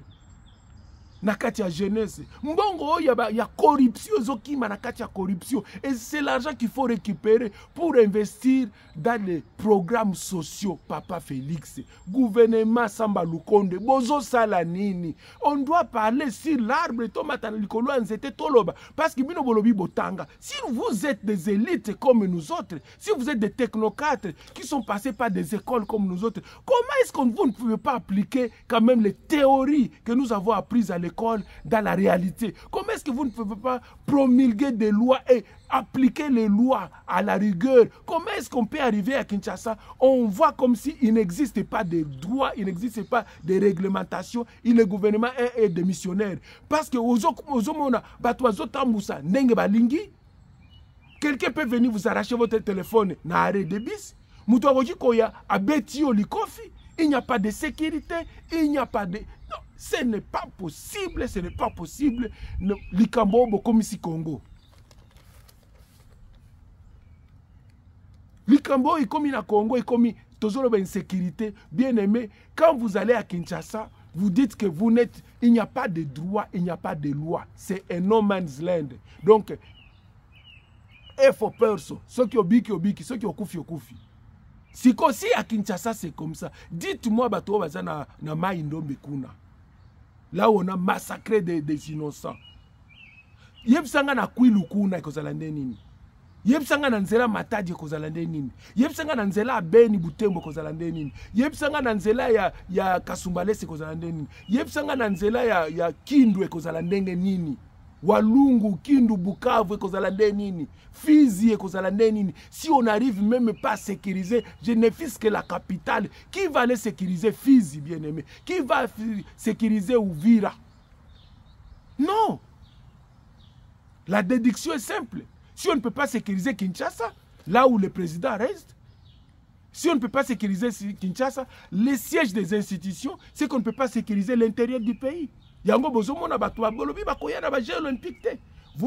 na kati ya jeunesse. Mbongo ya corruption zokima na kati ya corruption, et c'est l'argent qu'il faut récupérer pour investir dans les programmes sociaux. Papa Félix, gouvernement Samba Lukonde, bozo sala nini. On doit parler sur l'arbre tomata likolo anzete toloba parce que bino bolobi botanga. Si vous êtes des élites comme nous autres, si vous êtes des technocrates qui sont passés par des écoles comme nous autres, comment est-ce que vous ne pouvez pas appliquer quand même les théories que nous avons apprises à l'école dans la réalité? Comment est-ce que vous ne pouvez pas promulguer des lois et appliquer les lois à la rigueur? Comment est-ce qu'on peut arriver à Kinshasa? On voit comme s'il n'existe pas de droits, il n'existe pas de réglementation, et le gouvernement est démissionnaire. Parce que quelqu'un peut venir vous arracher votre téléphone dans l'arrêt de bis. Il n'y a pas de sécurité, il n'y a pas de... Non, ce n'est pas possible, ce n'est pas possible. Likambo comme ici Congo. Likambo est comme à Congo, est comme toujours une insécurité. Bien aimé, quand vous allez à Kinshasa, vous dites que vous n'êtes... Il n'y a pas de droit, il n'y a pas de loi. C'est un no man's land. Donc, il faut peur. Ceux qui ont biki, ceux qui ont koufi, koufi. Si à Kinshasa c'est comme ça, dites-moi bato bazana na Maindo Mekuna. Là où on a massacré des innocents. Yebsanga na Kwilu-kuna kozala nini. Yebsanga na nzela Matadi kozala nini. Yebsanga na nzela Beni Butembo kozala nini. Yebsanga na nzela ya Kasumbalese kozala nini. Yebsanga na nzela ya Kindu kozala nini. Walungu, Kindu, Bukavu, nini. Fizi, nini. Si on n'arrive même pas à sécuriser, je ne fais que la capitale. Qui va aller sécuriser Fizi, bien aimé? Qui va sécuriser Uvira? Non. La déduction est simple. Si on ne peut pas sécuriser Kinshasa, là où le président reste, si on ne peut pas sécuriser Kinshasa, les sièges des institutions, c'est qu'on ne peut pas sécuriser l'intérieur du pays. Vous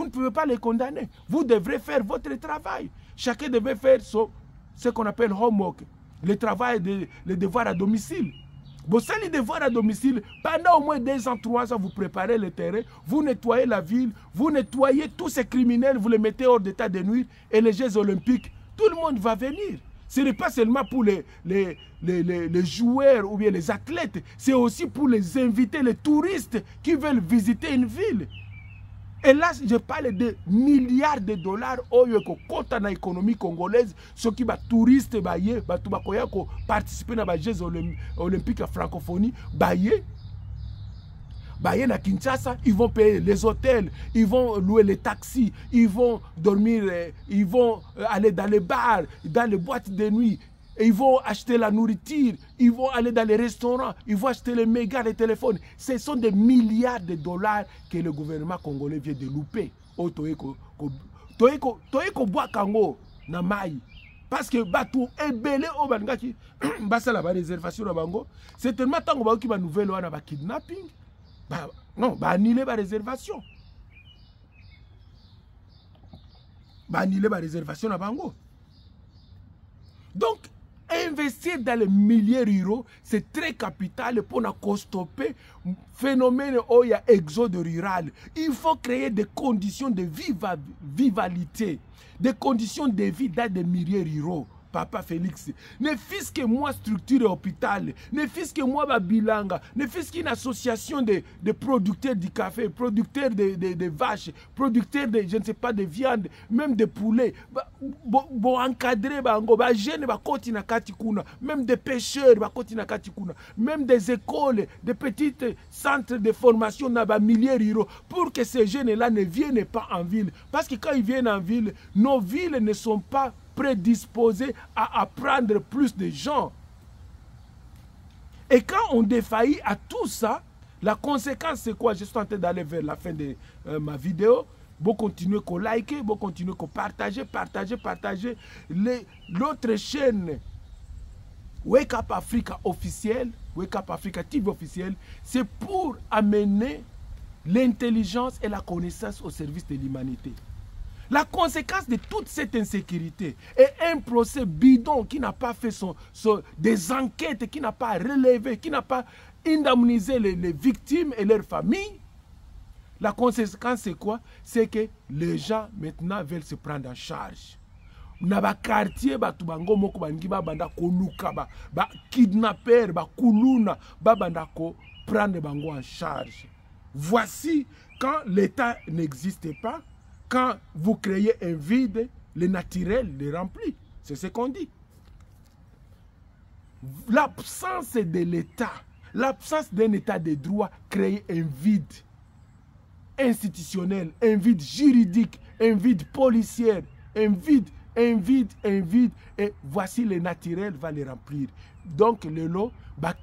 ne pouvez pas les condamner. Vous devrez faire votre travail. Chacun devait faire ce qu'on appelle homework, le travail, le devoir à domicile. Vous savez, les devoirs à domicile, pendant au moins 2 ans, 3 ans, vous préparez le terrain, vous nettoyez la ville, vous nettoyez tous ces criminels, vous les mettez hors d'état de nuire, et les Jeux olympiques, tout le monde va venir. Ce n'est pas seulement pour les joueurs ou bien les athlètes, c'est aussi pour les invités, les touristes qui veulent visiter une ville. Et là, je parle de milliards de dollars au compte dans l'économie congolaise, ceux qui sont touristes, participer à les Jeux olympiques en francophonie, na Kinshasa, ils vont payer les hôtels, ils vont louer les taxis, ils vont dormir, ils vont aller dans les bars, dans les boîtes de nuit, et ils vont acheter la nourriture, ils vont aller dans les restaurants, ils vont acheter les mégas, les téléphones. Ce sont des milliards de dollars que le gouvernement congolais vient de louper. Toyeko bois kango na mai. Parce que batou ebele o bangaki basa la réservation na bango. C'est tellement tango ba ki ba nouvelle wana ba kidnapping. Non, ba annuler ba réservation. Ba annuler ba réservation na bango. Donc investir dans les milieux ruraux, c'est très capital pour stopper le phénomène où il y a exode rural. Il faut créer des conditions de vivalité, des conditions de vie dans des milieux ruraux. Papa Félix, ne fût-ce que moi structure hôpital, ne fût-ce que moi Bilanga, ne fût-ce qu'une association de producteurs du café, producteurs de vaches, producteurs de, je ne sais pas, de viande, même de poulet, encadrer jeunes, même des pêcheurs, même des écoles, des petits centres de formation dans les milieux ruraux, pour que ces jeunes-là ne viennent pas en ville. Parce que quand ils viennent en ville, nos villes ne sont pas prédisposés à apprendre plus de gens. Et quand on défaillit à tout ça, la conséquence c'est quoi? Je suis en train d'aller vers la fin de ma vidéo. Vous continuez à liker, vous continuez à partager. L'autre chaîne Wake Up Africa officielle, Wake Up Africa TV officielle, c'est pour amener l'intelligence et la connaissance au service de l'humanité. La conséquence de toute cette insécurité est un procès bidon qui n'a pas fait des enquêtes, qui n'a pas relevé, qui n'a pas indemnisé les victimes et leurs familles. La conséquence c'est quoi? C'est que les gens maintenant veulent se prendre en charge. Na ba quartier batu bango moko bangi ba banda koluka ba kidnapper ba kuluna ba banda ko prendre bango en charge. Voici quand l'État n'existe pas. Quand vous créez un vide, le naturel le remplit. C'est ce qu'on dit. L'absence de l'État, l'absence d'un État de droit crée un vide institutionnel, un vide juridique, un vide policier, un vide, et voici le naturel va le remplir. Donc le lot,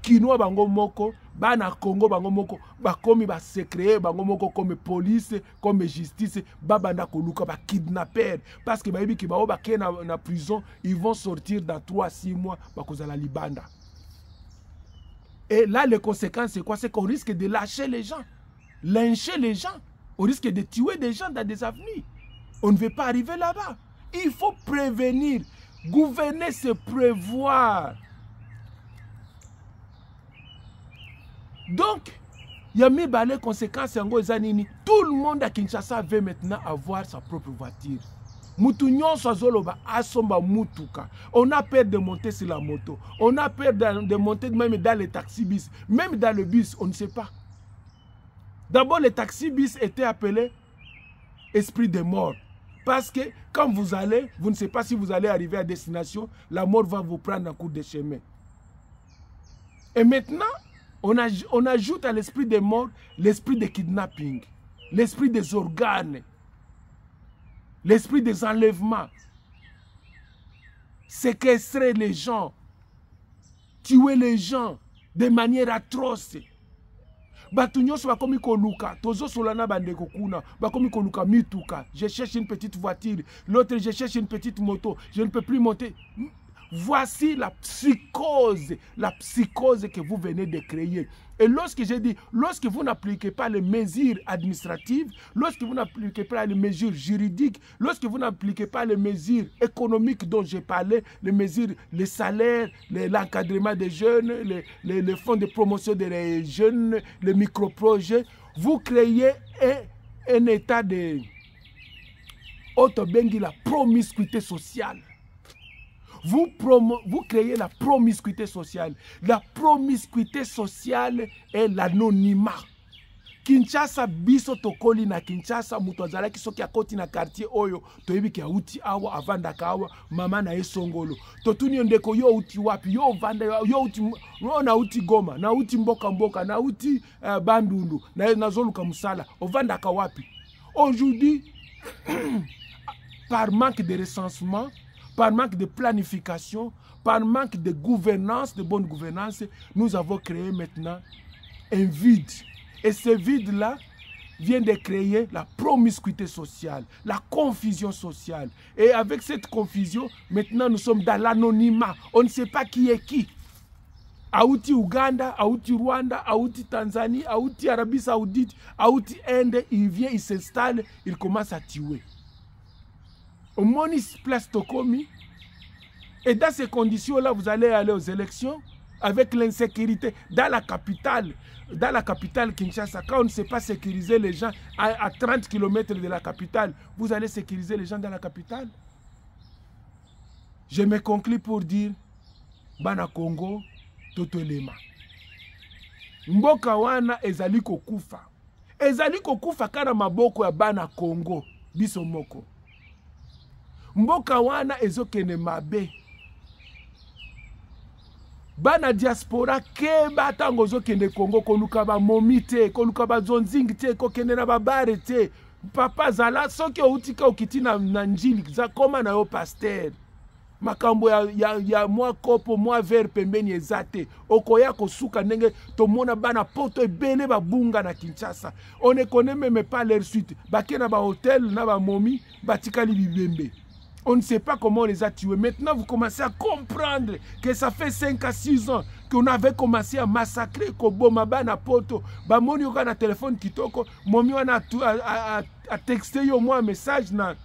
Kinoa bango moko, na Congo bango moko, comme ba se créer bango moko comme police, comme justice, banda koluka ba kidnapper, parce que baïbi ki ba na prison, ils vont sortir dans 3-6 mois cause la libanda. Et là les conséquences c'est quoi? C'est qu'on risque de lâcher les gens, lyncher les gens, on risque de tuer des gens dans des avenues. On ne veut pas arriver là-bas. Il faut prévenir, gouverner, c'est prévoir. Donc, il y a mis les conséquences. Tout le monde à Kinshasa veut maintenant avoir sa propre voiture. On a peur de monter sur la moto. On a peur de monter même dans les taxis-bis. Même dans le bus, on ne sait pas. D'abord, les taxis-bis étaient appelés esprit de mort. Parce que quand vous allez, vous ne savez pas si vous allez arriver à destination, la mort va vous prendre en cours de chemin. Et maintenant, on ajoute à l'esprit des morts l'esprit de kidnapping, l'esprit des organes, l'esprit des enlèvements, séquestrer les gens, tuer les gens de manière atroce. Batu nyonso bakomi koluka, tozo solana bandeko kuna, bakomi koluka mituka. Je cherche une petite voiture, l'autre je cherche une petite moto, je ne peux plus monter. Voici la psychose que vous venez de créer. Et lorsque j'ai dit, lorsque vous n'appliquez pas les mesures administratives, lorsque vous n'appliquez pas les mesures juridiques, lorsque vous n'appliquez pas les mesures économiques dont j'ai parlé, les mesures, les salaires, l'encadrement des jeunes, les fonds de promotion des jeunes, les micro-projets, vous créez un état de la promiscuité sociale. Vous créez la promiscuité sociale. La promiscuité sociale est l'anonymat. Kinshasa biso tokoli na Kinshasa mutu azalaki soki akoti na quartier oyo toyebi ki auti awa avandaka awa mama na esongolo totuni ndeko yo uti wapi yo vanda yo uti na uti Goma na uti mboka na uti Bandundu na nazoluka musala ovandaka wapi. Aujourd'hui par manque de recensement, par manque de planification, par manque de gouvernance, de bonne gouvernance, nous avons créé maintenant un vide. Et ce vide-là vient de créer la promiscuité sociale, la confusion sociale. Et avec cette confusion, maintenant nous sommes dans l'anonymat. On ne sait pas qui est qui. Aouti Ouganda, Aouti Rwanda, Aouti Tanzanie, Aouti Arabie Saoudite, Aouti Inde, il vient, il s'installe, il commence à tuer. Au Monis Place Tokomi. Et dans ces conditions-là, vous allez aller aux élections avec l'insécurité dans la capitale Kinshasa. Quand on ne sait pas sécuriser les gens à 30 km de la capitale, vous allez sécuriser les gens dans la capitale. Je me conclue pour dire, Bana Congo, Totolema. Mboka wana ezali kokufa. Ezali kokufa kana maboko ya Bana Congo, biso moko. Mboka wana ezokene mabe. Bana diaspora keba tango zokende Congo koluka ba momite, koluka ba zonzing te, kokende na babare te. Papa zala soki outika okiti na njili za koma na yo pasteur. Makambo ya mwa kopo mwa verre pembeni ezate. Okoya kosuka ndenge tomona bana poto ebele babunga na Kinshasa. On ne connaît même pas leur suite. Bakena ba hôtel na ba momi batikali bibembe. On ne sait pas comment on les a tués. Maintenant, vous commencez à comprendre que ça fait 5 à 6 ans qu'on avait commencé à massacrer Koboma Bana Poto. Bamoni yoka na téléphone kitoko. Momi wana a texté yo moi message na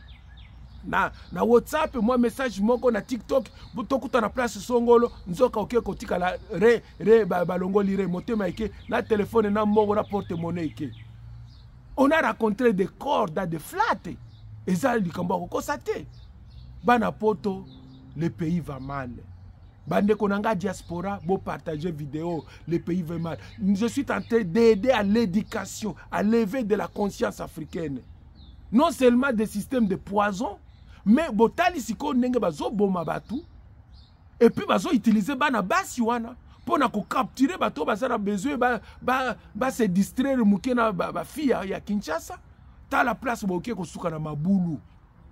WhatsApp, moi message moko na TikTok. Butokuta na place songolo. Nzoka oke kotika la balongoli re motema ike. Na téléphone na mongo na porte-monnaie ike. On a rencontré des corps dans des flats. Et ça, il y constaté. Bana Poto, le pays va mal. Bande Konanga diaspora, beau partager vidéo, le pays va mal. Je suis en train d'aider à l'éducation, à lever de la conscience africaine. Non seulement des systèmes de poison, mais botali siko nenge bazo boma batu, et puis bazo utiliser bana basi wana pour na ko capturer bato bazara besoin ba se distraire mukena ba fille ya Kinshasa. Ta la place boke ko suka na mabulu.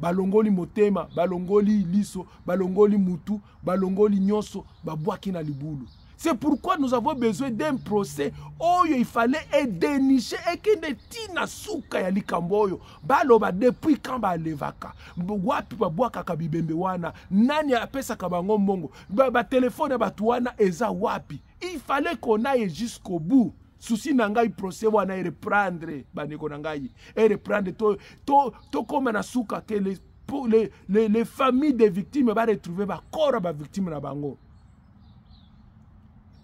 Balongoli motema, balongoli liso, balongoli mutu, balongoli nyonso, babwaki na libulu. C'est pourquoi nous avons besoin d'un procès où il fallait dénicher et qu'il ne tina souka ya likamboyo. Baloba depuis quand ba levaka. Wapi babwaka kabibembe wana. Nani apesa kabango mongo. Ba téléphone batuana eza wapi. Il fallait qu'on aille jusqu'au bout. Souci nangai procès wana reprendre baneko nangai et reprendre to comme na souka que les familles des victimes va retrouver ba corps ba victime na bango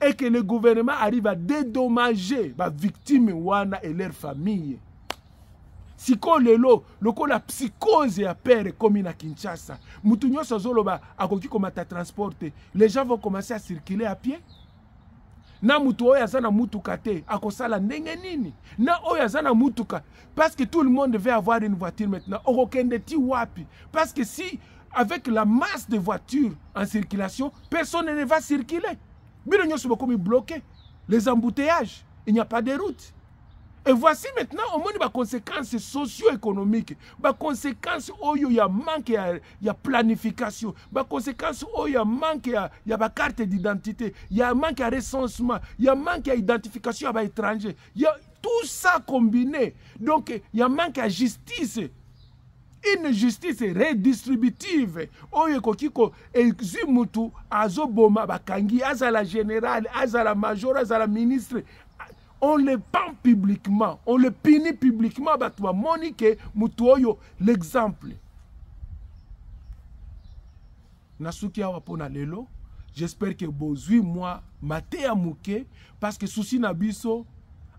et que le gouvernement arrive à dédommager ba victime wana et leurs familles. Siko lelo loko la psychose ya père comme na Kinshasa mutu nyonso zoloba akoki komata transporter, les gens vont commencer à circuler à pied. Na mutu oya zana mutuka te akosala ndenge nini na oya zana mutuka parce que tout le monde veut avoir une voiture maintenant okokende ti wapi parce que si avec la masse de voitures en circulation personne ne va circuler bino nyoso bokomi bloqué les embouteillages il n'y a pas de route Et voici maintenant, au moins, les conséquences socio-économiques, les conséquences où il y a manque, il y a planification, les conséquences où il y a manque, il y a carte d'identité, il y a manque de recensement, il y a manque d'identification à l'étranger. Il y a tout ça combiné. Donc, il y a manque de justice. Une justice redistributive. Oyo kokiko eximutu azoboma bakangi, azala général, azala major, azala ministre. On le pend publiquement, on le punit publiquement, Monique Mutuoyo, l'exemple. Nasuki awa pona lelo, j'espère que bozui moi maté amouke, parce que souci nabiso,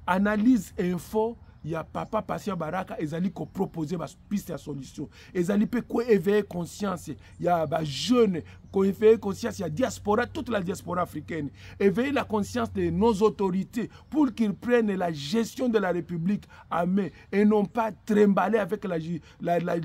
analyse info, il y a papa Patient Baraka, ezali ko proposer ba piste à solution. Ezali pe ko éveiller conscience, il y a ba jeune ko éveiller conscience, il y a diaspora, toute la diaspora africaine. Éveiller la conscience de nos autorités pour qu'ils prennent la gestion de la République à main et non pas trimballer avec la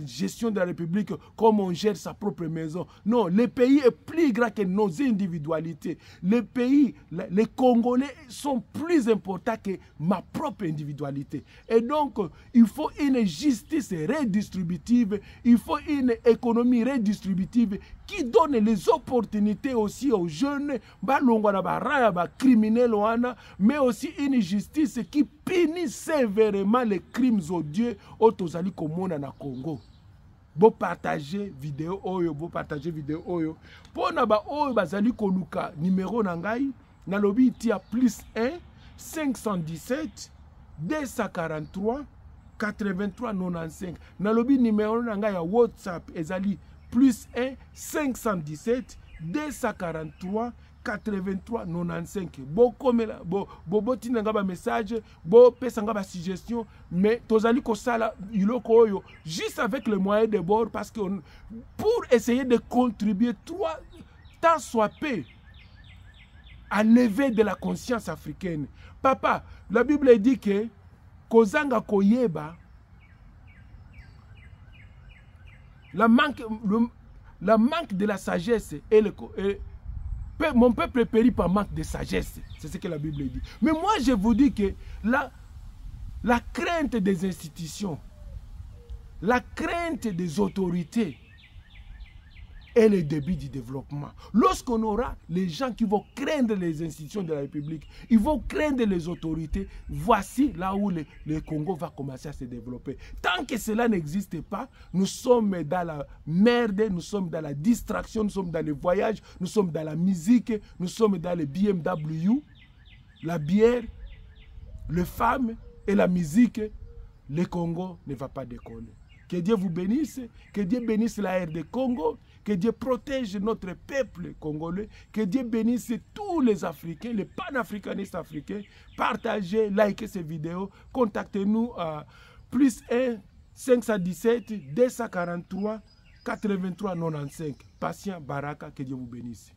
gestion de la République comme on gère sa propre maison. Non, le pays est plus grand que nos individualités. Le pays, les Congolais sont plus importants que ma propre individualité. Et donc, il faut une justice redistributive, il faut une économie redistributive qui donne les opportunités aussi aux jeunes, criminels, mais aussi une justice qui punit sévèrement les crimes odieux au Tozali Komona na Congo. Bo partager vidéo oyo, Pour na ba oyo bazali koluka numéro nangai, na lobi tia +1 517 243 83 95. Nalobi numéro nanga ya WhatsApp ezali +1 517 243 83 95. Bo komela bo tinanga ba message, bo pesanga ba suggestion, mais tozali ko sala iloko oyo juste avec le moyen de bord parce que pour essayer de contribuer tant soit peu à lever de la conscience africaine. Papa, la Bible dit que kozanga koyeba la manque de la sagesse mon peuple périt par manque de sagesse. C'est ce que la Bible dit. Mais moi, je vous dis que la crainte des institutions, la crainte des autorités est le début du développement. Lorsqu'on aura les gens qui vont craindre les institutions de la République, ils vont craindre les autorités, voici là où le Congo va commencer à se développer. Tant que cela n'existe pas, nous sommes dans la merde, nous sommes dans la distraction, nous sommes dans les voyages, nous sommes dans la musique, nous sommes dans les BMW, la bière, les femmes et la musique. Le Congo ne va pas décoller. Que Dieu vous bénisse, que Dieu bénisse la RD Congo, que Dieu protège notre peuple congolais, que Dieu bénisse tous les Africains, les panafricanistes africains. Partagez, likez ces vidéos, contactez-nous à +1 517 243 83 95. Patient Baraka, que Dieu vous bénisse.